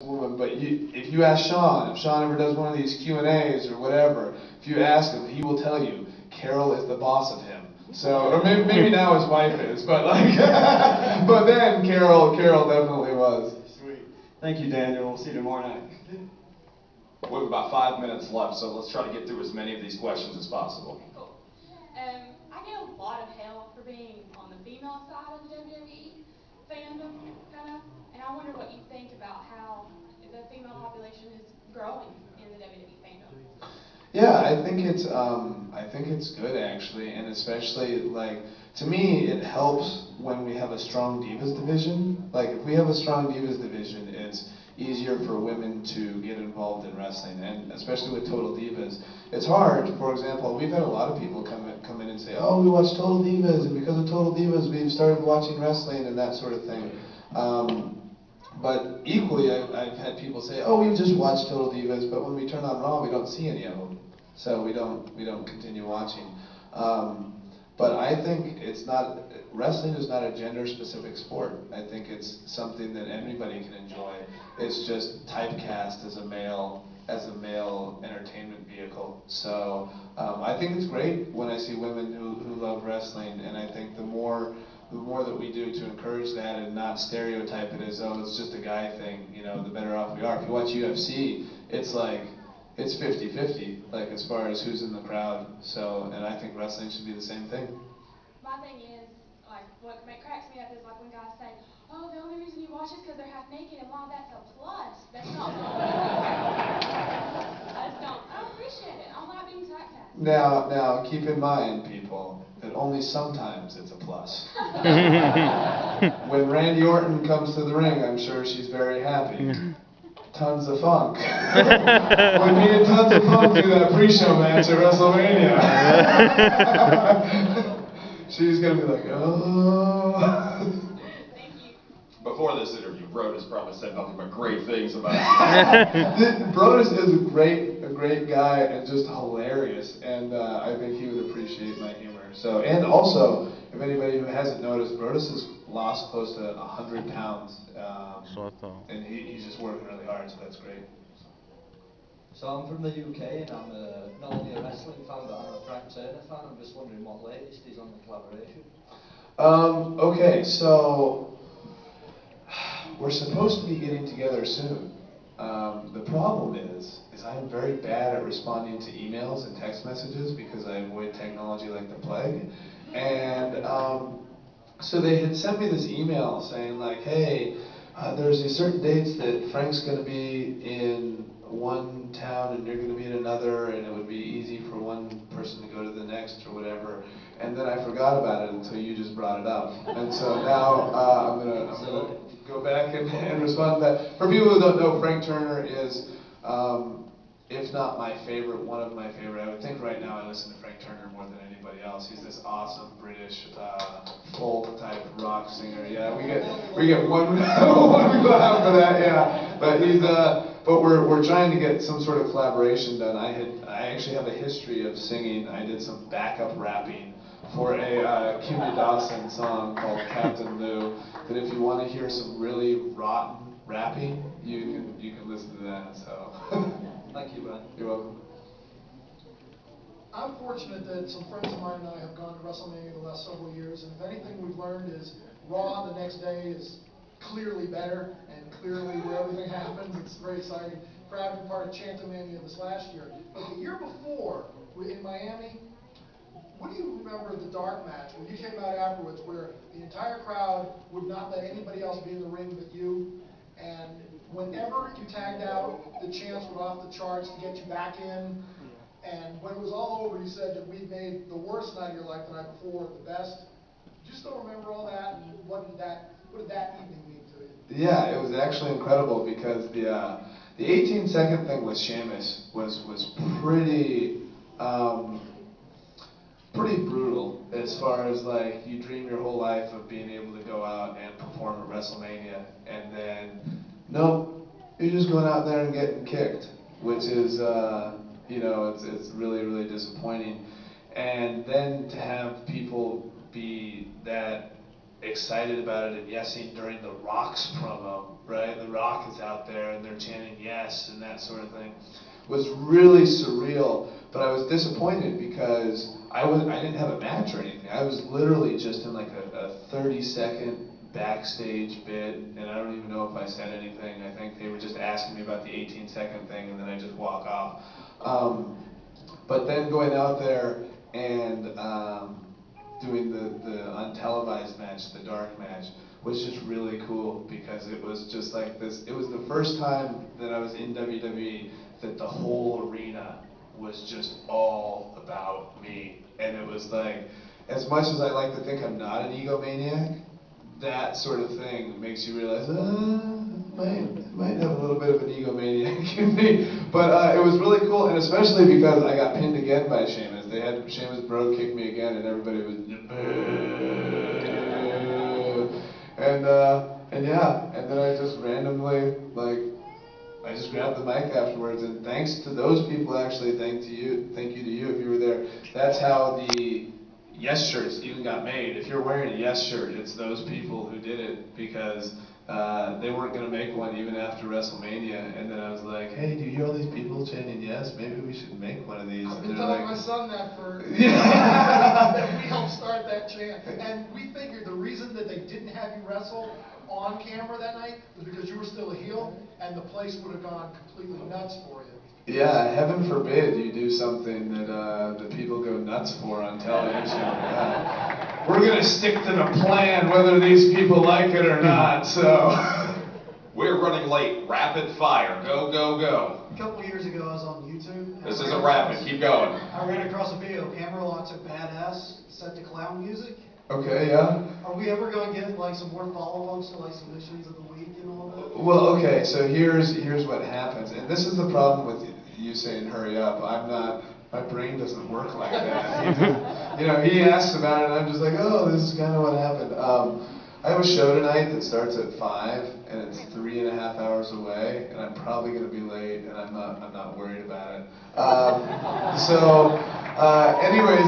woman, but if you ask Sean, if Sean ever does one of these Q&As or whatever, if you ask him, he will tell you Carol is the boss of him. So, or maybe now his wife is, but like, but then Carol definitely was. Sweet. Thank you, Daniel. We'll see you tomorrow night. We have about 5 minutes left, so let's try to get through as many of these questions as possible. Cool. I get a lot of hell for being on the female side of the WWE fandom, kind of, and I wonder what you think about how the female population is growing in the WWE fandom. Yeah, I think it's good actually, and especially like to me it helps when we have a strong divas division. Like if we have a strong divas division, it's easier for women to get involved in wrestling, and especially with Total Divas. It's hard. For example, we've had a lot of people come in and say, "Oh, we watch Total Divas, and because of Total Divas, we've started watching wrestling and that sort of thing." But equally, I've had people say, "Oh, we've just watched Total Divas, but when we turn on Raw, we don't see any of them, so we don't continue watching." But I think wrestling is not a gender-specific sport. I think it's something that everybody can enjoy. It's just typecast as a male entertainment vehicle. So I think it's great when I see women who love wrestling, and I think the more that we do to encourage that and not stereotype it as, oh, it's just a guy thing, the better off we are. If you watch UFC, it's like, it's 50-50, like as far as who's in the crowd. So, and I think wrestling should be the same thing. My thing is, like, what cracks me up is like when guys say, "Oh, the only reason you watch is because they're half naked," and while that's a plus, that's not what I don't appreciate it. I'm not being typecast. Now, keep in mind, people, that only sometimes it's a plus. When Randy Orton comes to the ring, I'm sure she's very happy. Tons of funk. When me and Tons of Funk do that pre-show match at WrestleMania, she's gonna be like, oh. Thank you. Before this interview, Brodus probably said nothing but great things about you. Brodus is a great guy and just hilarious, and I think he would appreciate my humor. So, and also, if anybody who hasn't noticed, Brodus has lost close to 100 pounds, and he's just working really hard, so that's great. So I'm from the UK, and I'm not only a wrestling fan, but I'm a Frank Turner fan. I'm just wondering what latest is on the collaboration. Okay, so we're supposed to be getting together soon. The problem is I am very bad at responding to emails and text messages because I avoid technology like the plague. And so they had sent me this email saying like, hey, there's these certain dates that Frank's going to be in one town and you're going to be in another, and it would be easy for one person to go to the next or whatever. And then I forgot about it until you just brought it up. And so now I'm gonna go back and respond to that. For people who don't know, Frank Turner is, if not my favorite, one of my favorite. I would think right now I listen to Frank Turner more than anybody else. He's this awesome British folk type rock singer. Yeah, we get one clap for that. Yeah, but we're trying to get some sort of collaboration done. I actually have a history of singing. I did some backup rapping for a Kimmy Dawson song called Captain Lou. That if you want to hear some really rotten rapping, you can listen to that. So. Thank you, Bryan. You're welcome. I'm fortunate that some friends of mine and I have gone to WrestleMania the last several years, and if anything we've learned is Raw the next day is clearly better, and clearly where everything happens, it's very exciting. Proud to be part of Chantomania this last year. But the year before, in Miami, what do you remember of the dark match when you came out afterwards, where the entire crowd would not let anybody else be in the ring but you, and whenever you tagged out, the chants were off the charts to get you back in, and when it was all over, you said that we'd made the worst night of your life the night before the best. Do you still remember all that, and what did that evening mean to you? Yeah, it was actually incredible because the 18-second thing with Sheamus was pretty brutal as far as like you dream your whole life of being able to go out and perform at WrestleMania, and then no, you're just going out there and getting kicked, which is it's really disappointing. And then to have people be that excited about it and yesing during the Rock's promo right? The Rock is out there and they're chanting yes and that sort of thing. It was really surreal, but I was disappointed because I didn't have a match or anything. I was literally just in like a 30-second backstage bit, and I don't even know if I said anything. I think they were just asking me about the 18-second thing, and then I just walk off. But then going out there and doing the untelevised match, the dark match, was just really cool because it was just like this. It was the first time that I was in WWE that the whole arena was just all about me. And it was like, as much as I like to think I'm not an egomaniac, that sort of thing makes you realize, might have a little bit of an egomaniac in me. But it was really cool, and especially because I got pinned again by Sheamus. They had Sheamus Bro kick me again, and everybody was, and yeah, and then I just randomly, like, I just grabbed the mic afterwards, and thanks to those people, actually, thank you to you if you were there. That's how the Yes shirts even got made. If you're wearing a Yes shirt, it's those people who did it because they weren't going to make one even after WrestleMania. And then I was like, hey, do you hear all these people chanting yes? Maybe we should make one of these. I've And been they're telling like, my son that for yeah. that we helped start that chant. And we figured the reason that they didn't have you wrestle on camera that night was because you were still a heel, and the place would have gone completely nuts for you. Yeah, heaven forbid you do something that the people go nuts for on television. We're going to stick to the plan whether these people like it or not, so. We're running late. Rapid fire. Go, go, go. A couple years ago, I was on YouTube. and This I isn't ran rapid. across- Keep going. I ran across a video. Camera locks are badass, set to clown music. Okay, yeah. Are we ever going to get like some more follow-ups to like submissions of the week and all that? Well, okay, so here's what happens, and this is the problem with you saying hurry up. My brain doesn't work like that. You know, he asks about it, and I'm just like, oh, this is kind of what happened. I have a show tonight that starts at 5, and it's 3.5 hours away, and I'm probably going to be late, and I'm not worried about it. Anyways,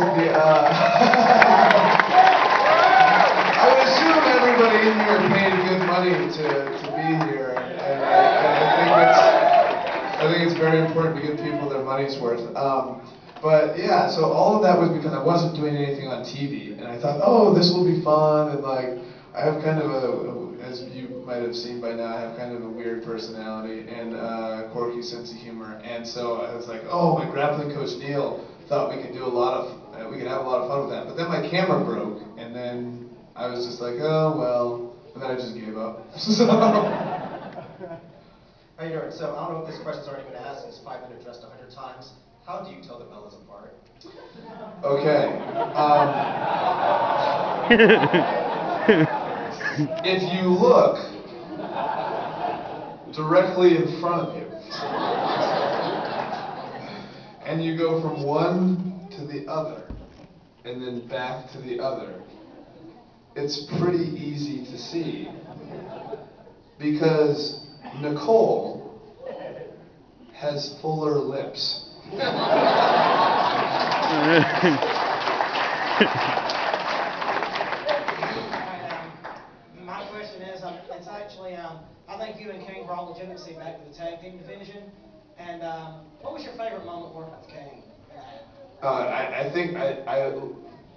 I would assume everybody in here paid good money to be here, and I think it's very important to give people their money's worth. But yeah, so all of that was because I wasn't doing anything on TV, and I thought, oh, this will be fun, and like, I have kind of as you might have seen by now, I have kind of a weird personality and quirky sense of humor, and so I was like, oh, my grappling coach Neil thought we could have a lot of fun with that, but then my camera broke, and then I was just like, oh well, and then I just gave up. How you doing? So I don't know if this question's already been asked. It's 5 minutes addressed 100 times. How do you tell the Bellas apart? Okay. If you look directly in front of you, and you go from one to the other, and then back to the other, it's pretty easy to see. Because Nicole has fuller lips. My question is, it's actually, I think you and Kane brought legitimacy back to the tag team division. And what was your favorite moment working with Kane? I think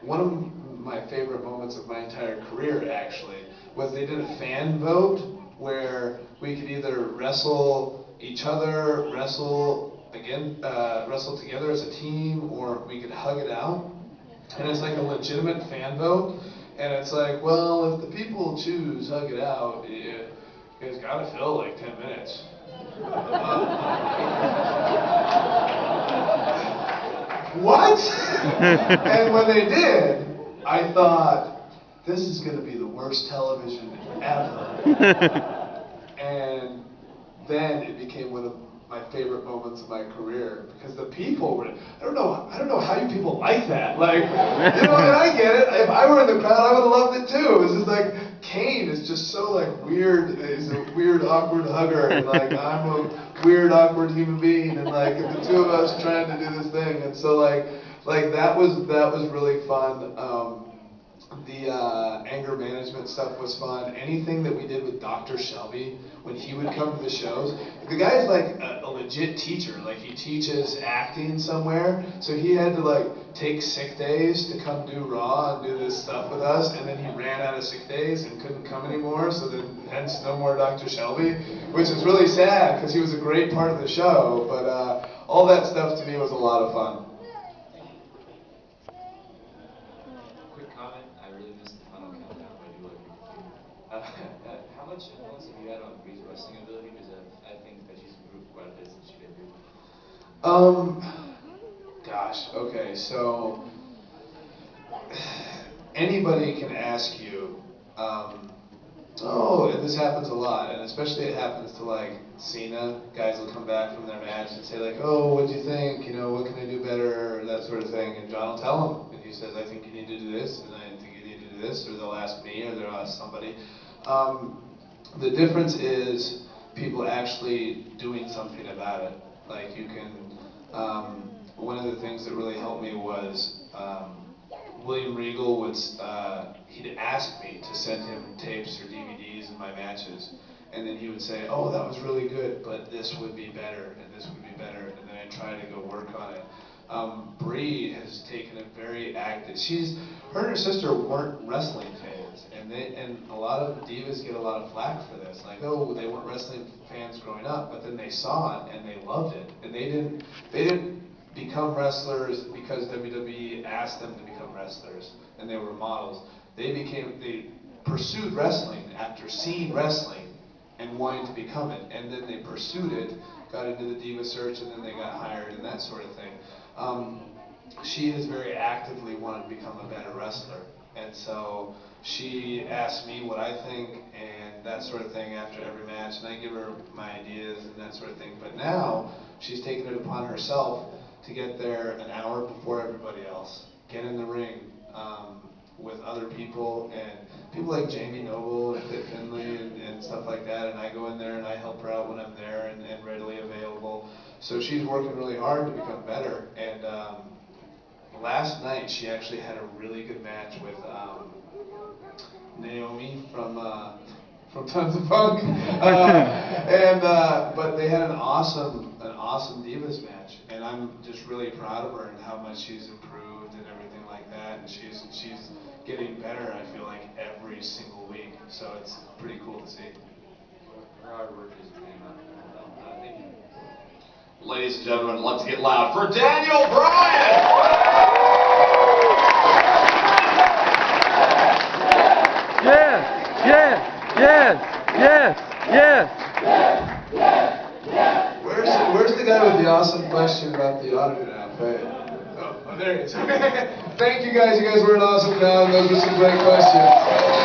one of my favorite moments of my entire career actually was they did a fan vote where we could either wrestle each other, wrestle together as a team, or we could hug it out. And it's like a legitimate fan vote. And it's like, well, if the people choose hug it out, it's got to fill like 10 minutes. What? And when they did, I thought, this is going to be the worst television ever. And then it became one of my favorite moments of my career because the people were, I don't know how you people like that. Like, you know, and I get it. If I were in the crowd, I would have loved it too. It was just like, Kane is just so like weird. He's a weird, awkward hugger. And like, I'm a weird, awkward human being. And like, the two of us trying to do this thing. And so like that was really fun. The anger management stuff was fun. Anything that we did with Dr. Shelby, when he would come to the shows, the guy's like a legit teacher. Like he teaches acting somewhere, so he had to like take sick days to come do Raw and do this stuff with us, and then he ran out of sick days and couldn't come anymore, so then hence no more Dr. Shelby, which is really sad because he was a great part of the show, but all that stuff to me was a lot of fun. Quick comment, I really missed the final countdown, but I do like your computer. How much influence have you had on Bree's wrestling ability? Because I think that she's improved quite a bit since she debuted. Gosh, okay, so anybody can ask you, oh, and this happens a lot, and especially it happens to like Cena. Guys will come back from their match and say like, oh, what'd you think? You know, what can I do better? Or that sort of thing. And John will tell them, and he says, I think you need to do this, and I think you need to do this, or they'll ask me, or they'll ask somebody. The difference is people actually doing something about it. Like you can. One of the things that really helped me was William Regal would, he'd ask me to send him tapes or DVDs of my matches, and then he would say, oh, that was really good, but this would be better, and this would be better, and then I'd try to go work on it. Bree has taken a very active, her and her sister weren't wrestling fans, and a lot of divas get a lot of flack for this, like, oh, they weren't wrestling fans growing up, but then they saw it, and they loved it, and they didn't become wrestlers because WWE asked them to become wrestlers, and they were models. They pursued wrestling after seeing wrestling and wanting to become it, and then they pursued it, got into the diva search, and then they got hired and that sort of thing. She has very actively wanted to become a better wrestler, and so she asks me what I think and that sort of thing after every match, and I give her my ideas and that sort of thing. But now she's taken it upon herself to get there an hour before everybody else, get in the ring with other people, and people like Jamie Noble and Fit Finlay and stuff like that, and I go in there and I help her out when I'm there and readily available. So she's working really hard to become better, and last night she actually had a really good match with Naomi from Tons of Funk, but they had an awesome Divas match, and I'm just really proud of her and how much she's improved and everything like that, and she's getting better, I feel like, every single week, so it's pretty cool to see. Her hard work is paying off. Thank you. Ladies and gentlemen, let's get loud for Daniel Bryan! Yes, yes, yes, yes, yes. Where's the guy with the awesome question about the audited outfit? Oh, there he is. Thank you guys. You guys were an awesome crowd. Those were some great questions.